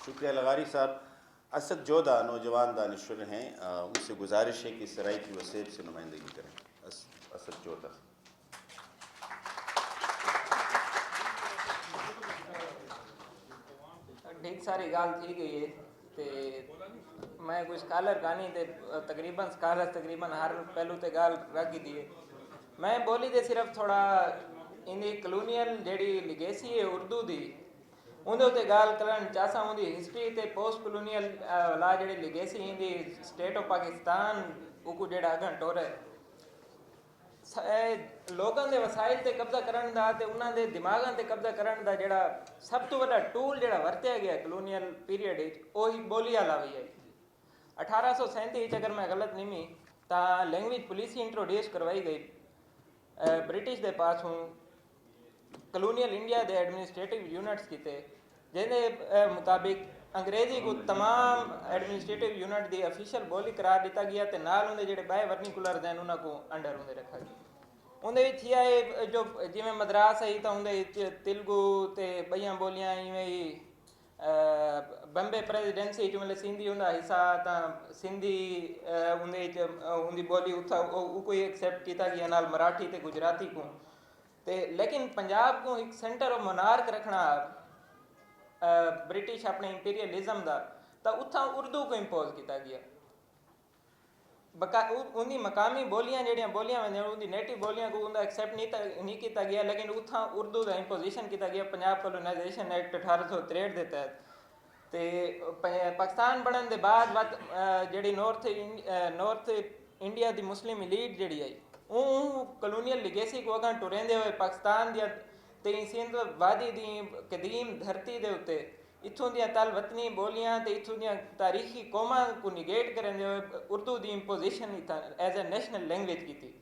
शुक्रिया लगारी साहब। असद जोधा नौजवान दानिश्वर हैं, उनसे गुजारिश है कि सराय की वसेब से नुमाइंदगी करें। असद जोधा। ठीक सारी गाल थी गई है तो मैं कोई स्कॉलर कहानी ते तकरीबन स्कॉलर तकरीबन हर पहलू ते गाल रख दी है। मैं बोली दे सिर्फ थोड़ा इंदी कलोनियल जेडी लिगेसी है उर्दू दी उंदे उत्ते गाल करन चाहसा। उंदी हिस्ट्री ते पोस्ट कलोनियल ला जेडी लिगेसी इंदी स्टेट ऑफ पाकिस्तान उको जेड़ा अगन टोरे लोगों के वसाइल ते कब्जा करन दा ते उन्हां दे दिमागां ते कब्जा करन दा जेड़ा सब तो वड्डा टूल जेड़ा वरत्या गया कलोनियल पीरियड वही बोली लावी है। 1837 अगर मैं गलत नहीं मी तो लैंग्वेज पॉलिसी इंट्रोड्यूस करवाई गई ब्रिटिश दे पास हूँ कलोनियल इंडिया दे एडमिनिस्ट्रेटिव यूनिट्स किते जिहदे मुताबिक अंग्रेजी को तमाम एडमिनिस्ट्रेटिव यूनिट की ऑफिशियल बोली करार दिता गया तो नाल उनके जेडे बाय वर्निकुलर हैं उन्होंने को अंडर उन्हें रखा गया। उन्हें थी है जो जिमें मद्रास है तो उन्हें तेलुगु ते बइयां बोलियां इवें ही बम्बे प्रेसिडेंसी जो मतलब सिंधी उनका हिस्सा तो सिंधी उनकी बोली उथा कोई एक्सेप्ट किया गया नाल मराठी ते गुजराती को ते लेकिन पंजाब को एक सेंटर ऑफ मोनार्क रखना ब्रिटिश अपने इंपीरियलिज्म का तो उथा उर्दू को इंपोज किया गया। उनकी मकामी बोलियां जड़ियाँ बोलियां उनकी नेटिव बोलियां को उनका एक्सेप्ट नहीं किया गया लेकिन उथा उर्दू का इंपोजिशन किया गया पंजाब कोलोनाइजेशन एक्ट 1863 के तहत। तो पाकिस्तान बनने के बाद जी नॉर्थ इंडिया की मुस्लिम इलीट जी आई कलोनियल लिगेसी को अगर टुरेंदे हुए पाकिस्तान दी सिंध वादी दी कदीम धरती के उत्ते इत्थों दी तल वतनी बोलियां ते इत्थों दी तारीखी कौमां को निगेट करेंदे हुए उर्दू की imposition as a national language की थी।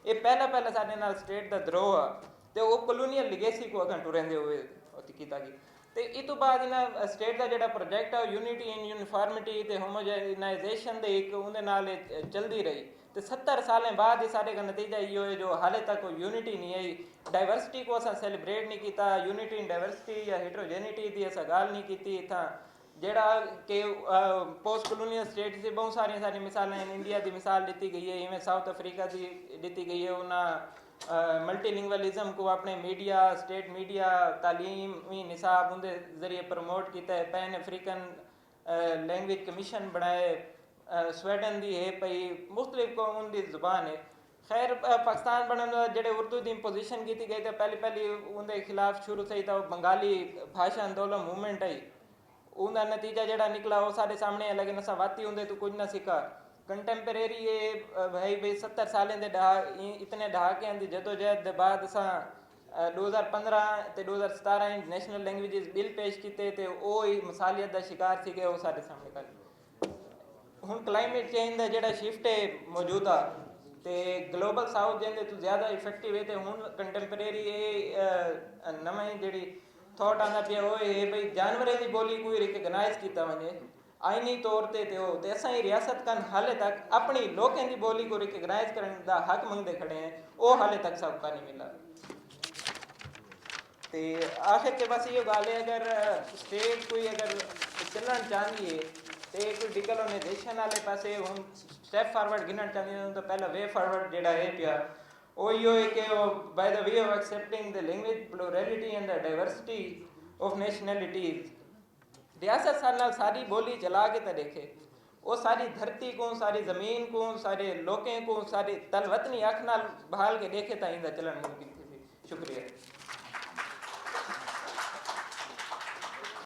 ये पहला साडे नाल स्टेट का द्रोह आ तो वो कलोनियल लिगेसी को अगर टुरेंदे हुए किया गया। तो इस तो बाद इन्हें स्टेट का जोड़ा प्रोजेक्ट है यूनिटी इन यूनिफॉर्मिटी ते होमोजेनाइजेशन दे एक उहदे नाल चलती रही तो 70 सालें बाद सारे का नतीजा यो है जो हाले तक कोई यूनिटी नहीं आई। डाइवर्सिटी को असा सैलीब्रेट नहीं किया यूनिटी इन डाइवर्सिटी या हेट्रोजेनिटी की असा गाल नहीं की इतना जेड़ा कि पोस्ट कलोनियल स्टेट से बहुत सारी मिसालें इंडिया की मिसाल दी गई है इवें साउथ अफ्रीका की दी गई है। उन्हें मल्टीलिंगुअलिज्म को अपने मीडिया स्टेट मीडिया तालीमी निसाब उनके जरिए प्रमोट किया है। पैन अफ्रीकन लैंग्वेज कमीशन बनाए स्वीडन की है पई मुख्तलिफ कौम की जुबान है। खैर पाकिस्तान बनने जेडे उर्दू की इंपोजिशन की गई तो पहली उनके खिलाफ शुरू से ही तो बंगाली भाषा आंदोलन मूवमेंट आई उनका नतीजा जोड़ा निकला वो सारे सामने है लेकिन असा वाती होंगे तो कुछ ना सीखा कंटेम्परेरी ये भाई 70 सालें के इतने दहाकियां की जदोजहद के बाद असा 2015 ते 2017 नेशनल लैंग्वेजेस बिल पेश किए तो वो ही मिसालियत का शिकार थे वो सारे सामने कर हूँ क्लाइमेट चेंज का जोड़ा शिफ्ट है मौजूदा तो ग्लोबल साउथ जिंदे तो ज़्यादा इफेक्टिव है तो हूँ कंटेम्परेरी नवी जी थॉट आना पिया वो है भाई जानवरों की बोली कोई रिकगनाइज किया वजे आईनी तौर पर तो असा ही रियासत कन हाले तक अपनी लोगों की बोली को रिकगनाइज करने का हक मंगते खड़े हैं वो हाले तक सबका नहीं मिला। तो आखिर के बस ये गाल है अगर स्टेट कोई अगर चलना चाहती है तो कोई डिकोलोनाइजेशन वाले पासे हूँ स्टैप फॉरवर्ड गिनना चाहती है तो पहला वे फॉरवर्ड जोड़ा है पिया वो यो है कि by the way of accepting the language plurality and the diversity of nationalities रियासत साल सारी बोली चला के तो देखे वो सारी धरती को सारी ज़मीन को सारे लोगों को सारी तलवतनी अख नाल बहाल के देखे तो इंदा चलन मुमकिन